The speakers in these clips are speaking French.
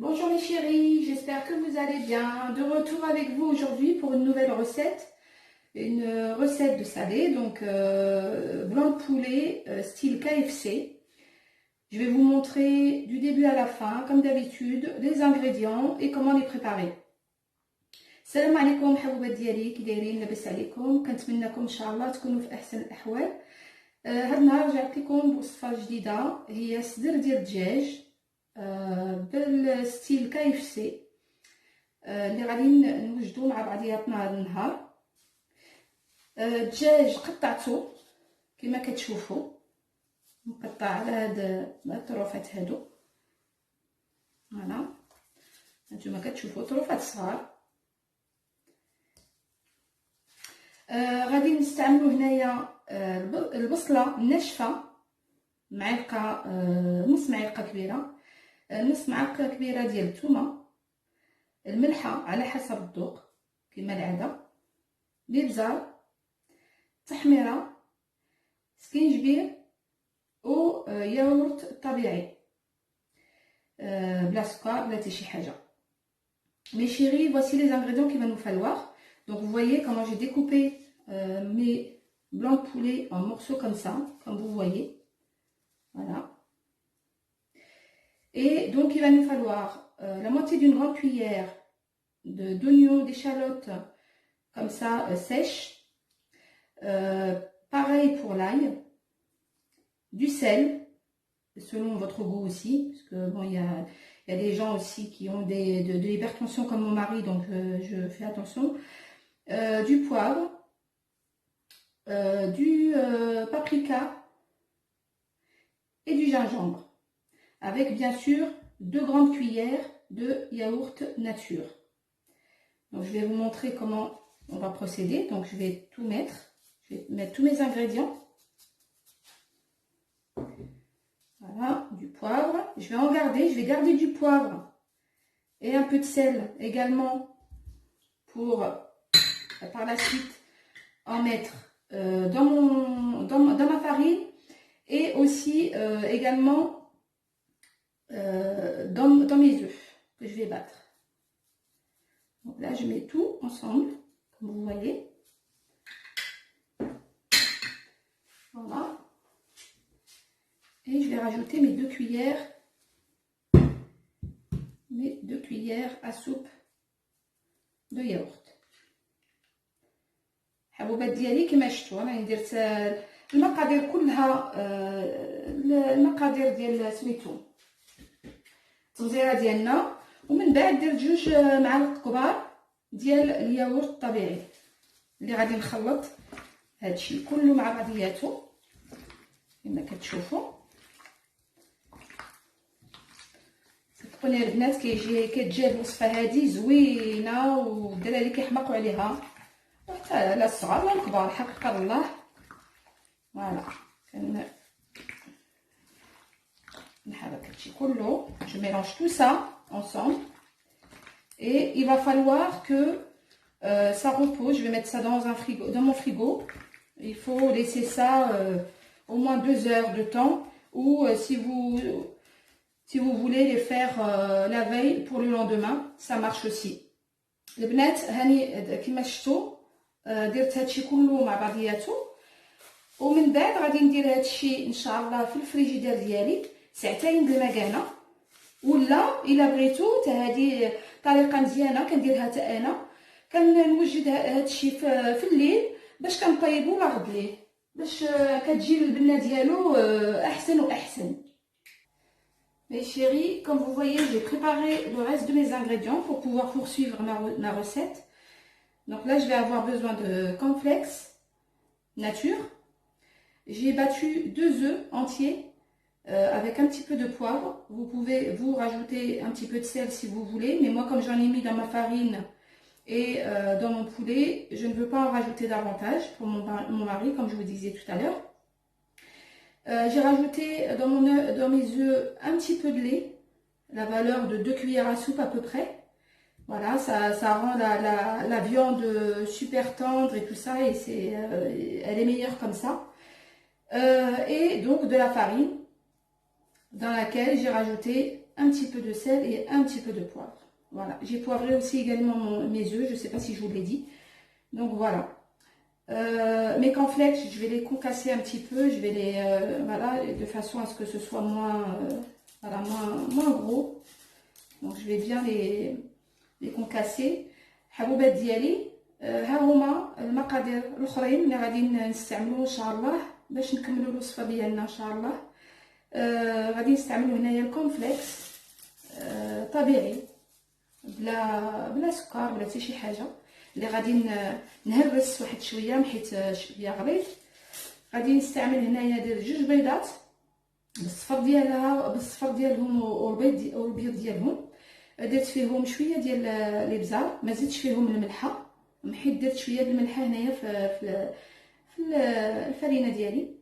Bonjour mes chéris, j'espère que vous allez bien. De retour avec vous aujourd'hui pour une nouvelle recette. Une recette de salé, donc blanc de poulet style KFC. Je vais vous montrer du début à la fin, comme d'habitude, les ingrédients et comment les préparer. السلام عليكم حبوبات ديالي، كي دايرين؟ لاباس عليكم؟ كنتمنىكم ان شاء الله تكونوا في احسن الاحوال. هاد النهار رجعت لكم بوصفه جديده، هي صدر ديال الدجاج بالستيل KFC اللي غادي نوجدو مع بعضياتنا هذا النهار. الدجاج قطعته كما كتشوفوا، مقطع على هاد الطروفات هادو. فوالا هانتوما كتشوفوا طروفات صغار. غادي نستعملوا هنايا البصله الناشفه، معلقه نص معلقه كبيره، نص معلقه كبيره ديال الثومه، الملحه على حسب الذوق كما العاده، الابزار، التحميره، سكينجبير و ياغورت طبيعي بلا سكر بلا حتى شي حاجه. Mes chéris, voici les ingrédients qu'il va nous falloir. Donc vous voyez comment j'ai découpé mes blancs de poulet en morceaux comme ça, comme vous voyez. Voilà. Et donc il va nous falloir la moitié d'une grande cuillère d'oignons, d'échalotes comme ça sèches. Pareil pour l'ail, du sel selon votre goût aussi, parce que bon, il y a des gens aussi qui ont de l'hypertension comme mon mari, donc je fais attention. Du poivre, du paprika et du gingembre, avec bien sûr 2 grandes cuillères de yaourt nature. Donc je vais vous montrer comment on va procéder. Donc je vais tout mettre, je vais mettre tous mes ingrédients. Voilà, du poivre, je vais garder du poivre et un peu de sel également pour par la suite en mettre dans ma farine, et aussi également dans mes œufs que je vais battre. Donc là je mets tout ensemble comme vous voyez. Voilà. Et je vais rajouter mes 2 cuillères à soupe de yaourt. حبوبات ديالي كما شفتوا انا درت المقادير كلها، المقادير ديال سميتو التنزيره ديالنا، ومن بعد درت 2 معالق كبار ديال الياغورت الطبيعي اللي غادي نخلط هادشي كله مع بعضياته كما كتشوفوا. صدقوني البنات كتجي الوصفه هذه زوينه والدراري كيحماقوا عليها، حتى لا الصغار لا الكبار حقيقه الله. فوالا نحرك هادشي كله. Je mélange tout ça ensemble et il va falloir que ça repose. Je vais mettre ça dans mon frigo. Il faut laisser ça au moins 2 heures de temps, ou si vous voulez les faire la veille pour le lendemain, ça marche aussi. البنات هاني كما شفتوا درت هادشي كله مع بعضياته، ومن بعد غادي ندير هادشي ان شاء الله في الفريجيدير ديالي ساعتين بالمكانه، ولا الا بغيتو حتى هذه طريقه مزيانه كنديرها حتى انا، كنوجد هادشي في الليل باش كنطيبو لا غد ليه، باش كتجي البنه ديالو احسن واحسن. Mes chéris, comme vous voyez, j'ai préparé le reste de mes ingrédients pour pouvoir poursuivre ma recette. Donc là, je vais avoir besoin de cornflakes nature. J'ai battu 2 œufs entiers avec un petit peu de poivre. Vous pouvez vous rajouter un petit peu de sel si vous voulez, mais moi, comme j'en ai mis dans ma farine et dans mon poulet, je ne veux pas en rajouter davantage pour mon mari, comme je vous disais tout à l'heure. J'ai rajouté dans mes œufs un petit peu de lait, la valeur de 2 cuillères à soupe à peu près. Voilà, ça rend la viande super tendre et tout ça, et elle est meilleure comme ça. Et donc de la farine dans laquelle j'ai rajouté un petit peu de sel et un petit peu de poivre. Voilà, j'ai poivré aussi également mes œufs, je ne sais pas si je vous l'ai dit. Donc voilà. Mes cornflakes, je vais les concasser un petit peu, je vais les voilà, de façon à ce que ce soit moins voilà, moins gros. Donc je vais bien les concasser. حبوبات ديالي ها هما المقادير الاخرين اللي غادي نستعملو ان شاء الله باش نكملوا الوصفه ديالنا ان شاء الله. غادي نستعملوا هنايا الكورنفليكس طبيعي بلا سكر بلا حتى شي حاجه، اللي غادي نهرس واحد شويه حيت شويه غليظ. غادي نستعمل هنايا ديال 2 بيضات بالصفر ديالها بالصفر ديالهم والبيض ديالهم. درت فيهم شويه ديال الابزار، ما زدتش فيهم الملحه حيت درت شويه د الملحه هنايا في الفرينه ديالي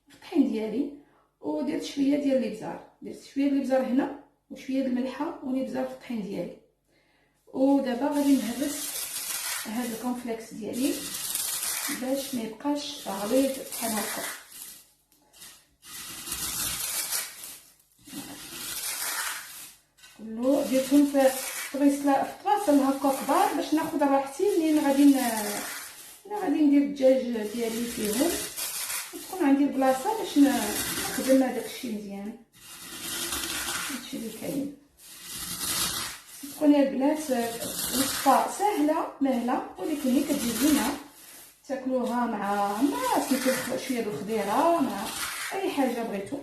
في الطحين ديالي، ودرت شويه ديال الابزار، درت شويه د الابزار هنا وشويه د الملحه والابزار في الطحين ديالي. ودابا غادي نهرس هاد الكونفليكس ديالي باش ما يبقاش غليظ بحال هكا. كلو درتهم في طباسل هكا كبار باش ناخذ راحتي منين غادي ندير الدجاج ديالي فيهم، وتكون عندي البلاصه باش نخدم هذاك الشيء مزيان. هادشي اللي كاين. تكون يا البنات وصفه سهله مهله، ولكن هي كتجي زينه تاكلوها مع سميتو شويه د الخضيره مع اي حاجه بغيتو.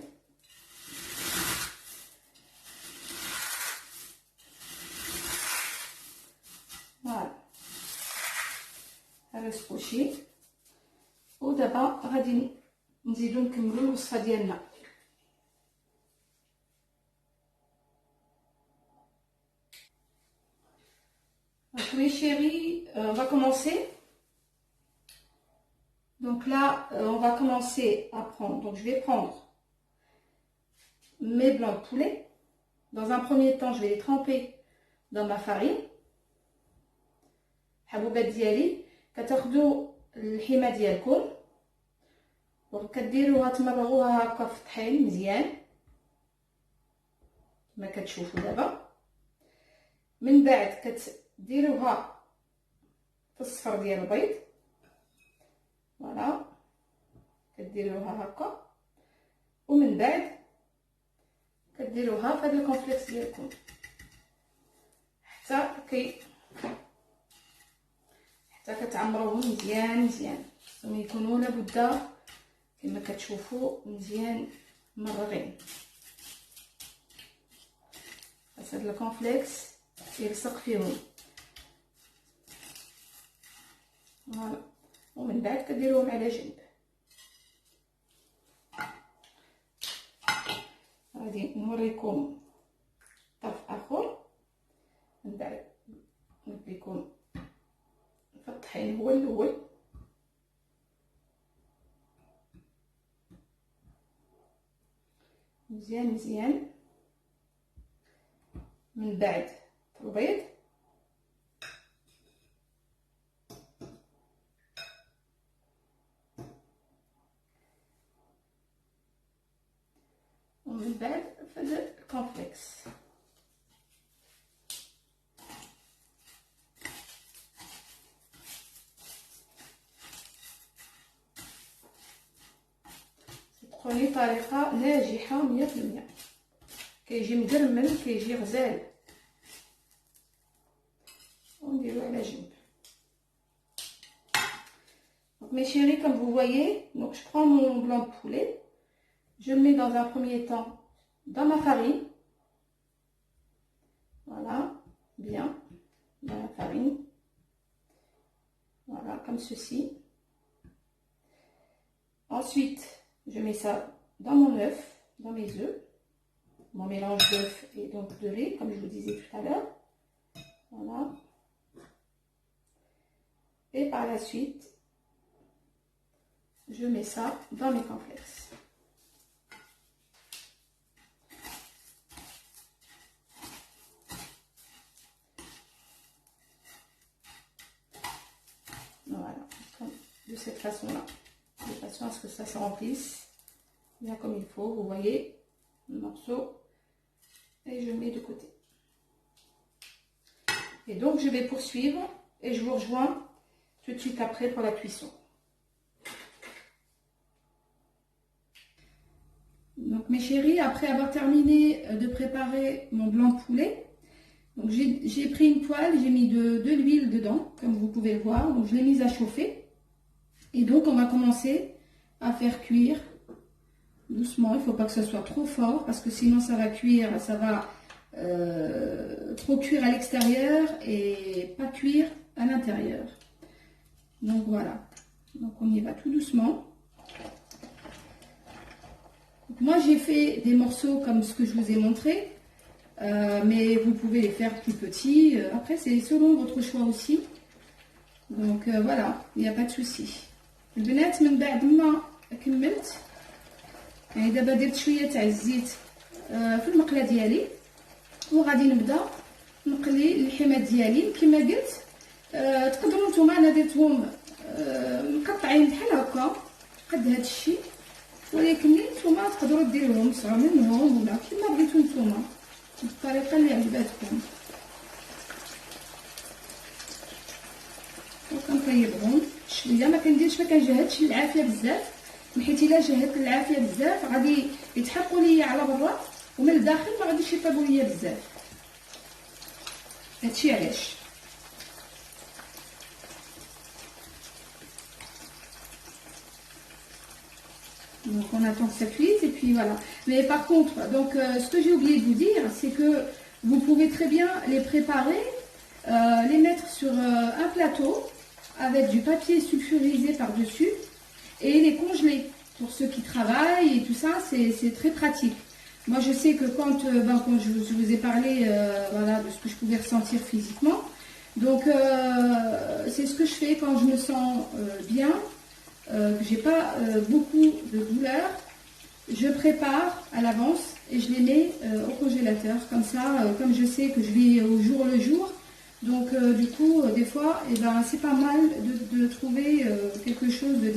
فوالا هرسكوشي. ودابا غادي نزيدو نكملو الوصفه ديالنا. Donc mes chéris, on va commencer. Donc là, on va commencer à prendre. Donc je vais prendre mes blancs de poulet. Dans un premier temps, je vais les tremper dans ma farine. حبوبات ديالي كتاخدوا الحمى ديالكم وكديروها تمرغوها هكا في الطحين مزيان كما كتشوفوا دابا. من بعد كتديروها في الصفر ديال البيض، فوالا كديروها هكا، ومن بعد كديروها في هاد الكونفليكس ديالكم حتى كتعمروهم مزيان خصهم يكونوا لابد كما كتشوفوا مزيان مرغين. بس هاد الكونفليكس يلصق فيهم، فوالا. ومن بعد كديروهم على جنب. غادي نوريكم طرف اخر، من بعد نوريكم في الطحين هو الاول. مزيان من بعد البيض، ومن بعد في الكونفليكس. تكوني طريقه ناجحه 100%. كيجي مقرمل كيجي غزال، ونديرو على جنب. Donc mes chéris, comme vous voyez, donc je prends mon blanc de poulet, je le mets dans un premier temps dans ma farine, voilà, bien dans la farine, voilà, comme ceci. Ensuite je mets ça dans mon œuf, dans mes œufs, mon mélange d'œuf et donc de lait, comme je vous disais tout à l'heure, voilà. Et par la suite, je mets ça dans mes cornflakes. Voilà, de cette façon-là, de façon à ce que ça se remplisse bien comme il faut. Vous voyez le morceau et je mets de côté. Et donc je vais poursuivre et je vous rejoins tout de suite après pour la cuisson. Donc mes chéris, après avoir terminé de préparer mon blanc de poulet, donc j'ai pris une poêle, j'ai mis de l'huile dedans, comme vous pouvez le voir. Donc je l'ai mise à chauffer. Et donc on va commencer à faire cuire doucement. Il ne faut pas que ce soit trop fort parce que sinon ça va cuire, ça va trop cuire à l'extérieur et pas cuire à l'intérieur. Donc voilà. Donc on y va tout doucement. Donc, moi j'ai fait des morceaux comme ce que je vous ai montré. Mais vous pouvez les faire plus petits. Après, c'est selon votre choix aussi. Donc voilà, il n'y a pas de souci. البنات من بعد ما كملت يعني دابا درت شويه تاع الزيت في المقله ديالي وغادي نبدا نقلي اللحمات ديالي كما قلت. تقدروا نتوما انا درتهم مقطعين بحال هكا قد هذا الشيء، ولكن نتوما تقدروا ديروهم صغار منهم ولا كما بغيتو نتوما بالطريقه اللي عجباتكم. وكنطيبهم شويه، ما كنجهدش العافيه بزاف، حيت الا جهدت العافيه بزاف غادي يتحرقوا ليا على برا ومن الداخل ما غاديش يطيبوا ليا بزاف. هادشي علاش. Donc on attend que ça cuise et puis voilà. Mais par contre, donc ce que j'ai oublié de vous dire, c'est que vous pouvez très bien les préparer, les mettre sur un plateau avec du papier sulfurisé par-dessus et les congeler. Pour ceux qui travaillent et tout ça, c'est très pratique. Moi je sais que quand je vous ai parlé voilà, de ce que je pouvais ressentir physiquement, donc c'est ce que je fais quand je me sens bien. Que j'ai pas beaucoup de douleur, je prépare à l'avance et je les mets au congélateur. Comme ça, comme je sais que je vis au jour le jour, donc du coup, des fois, c'est pas mal de trouver quelque chose de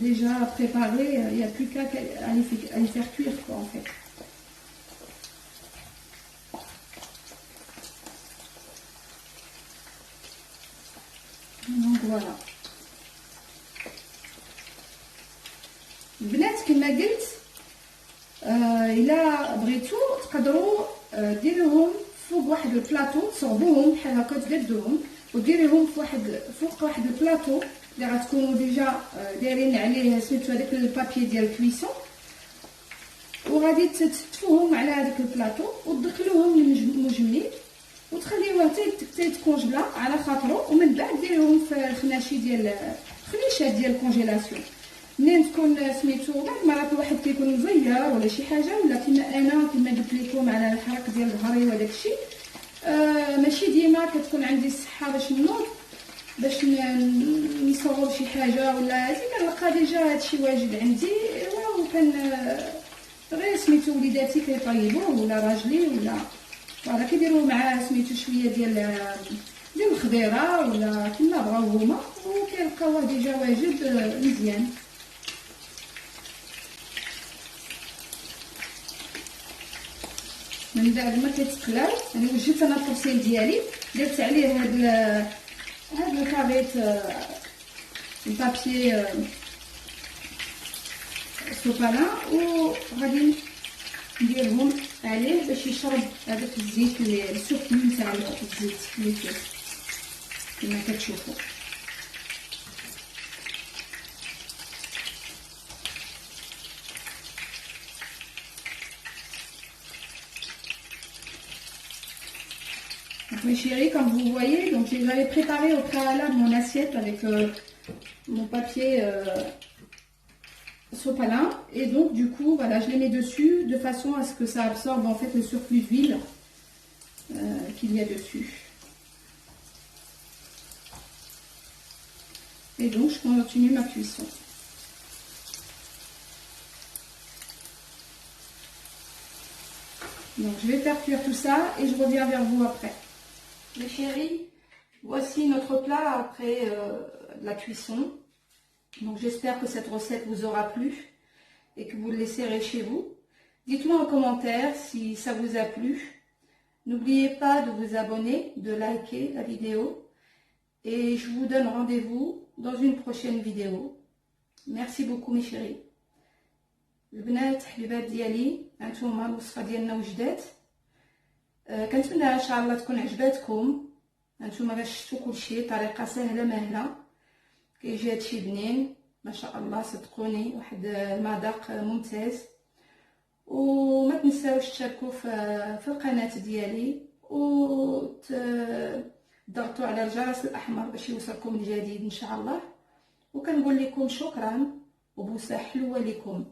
déjà préparé. Il n'y a plus qu'à les faire cuire, quoi, en fait. Donc voilà. البنات كما قلت الا بغيتو تقدروا ديروهم فوق واحد البلاطو، تصوبوهم بحال هكا تقدوهم وديريهم فوق واحد البلاطو اللي غتكونوا ديجا دايرين عليه سميتو هذاك البابي ديال الكويسون، وغادي تطفوهم على هذاك البلاطو وتدخلوهم مجمدين وتخليوه حتى يتكونجلا على خاطرو، ومن بعد ديروهم في الخناشي ديال الخنيشات ديال الكونجيلاسيون. منين تكون سميتو بعض المرات الواحد كيكون مزير ولا شي حاجه، ولا كيما انا كما قلت لكم على الحرق ديال ظهري وداك الشيء، ماشي ديما كتكون عندي الصحه باش نوض باش نصور شي حاجه ولا هادي، كنلقى ديجا هادشي واجد عندي وكان غير سميتو وليداتي كيطيبوه ولا راجلي ولا فوالا كيديروا معاه سميتو شويه ديال الخضيره ولا كما بغاو هما، وكيلقاوه ديجا واجد مزيان. من بعد ما كيتقلاو انا وجدت انا الطبسيل ديالي، درت عليه هاد الكاريط البابي سوبالان، وغادي نديرهم عليه باش يشرب هذاك الزيت اللي السخن نتاع الزيت اللي فيه كما كتشوفوا. Mes chéris, comme vous voyez, donc j'avais préparé au préalable mon assiette avec mon papier sopalin, et donc du coup voilà, je les mets dessus de façon à ce que ça absorbe en fait le surplus d'huile qu'il y a dessus. Et donc je continue ma cuisson. Donc je vais faire cuire tout ça et je reviens vers vous après. Mes chéris, voici notre plat après la cuisson. Donc j'espère que cette recette vous aura plu et que vous le laisserez chez vous. Dites-moi en commentaire si ça vous a plu. N'oubliez pas de vous abonner, de liker la vidéo. Et je vous donne rendez-vous dans une prochaine vidéo. Merci beaucoup mes chéris. البنات حبيبات ديالي، هانتوما الوصفه ديالنا وجدات. كنتمنى ان شاء الله تكون عجباتكم. هانتوما باش شفتوا كلشي طريقه سهله ماهله، كيجي هادشي بنين ما شاء الله. صدقوني واحد المذاق ممتاز. وما تنساوش تشاركوا في القناه ديالي وتضغطوا على الجرس الاحمر باش يوصلكم الجديد ان شاء الله. وكنقول لكم شكرا وبوسه حلوه لكم.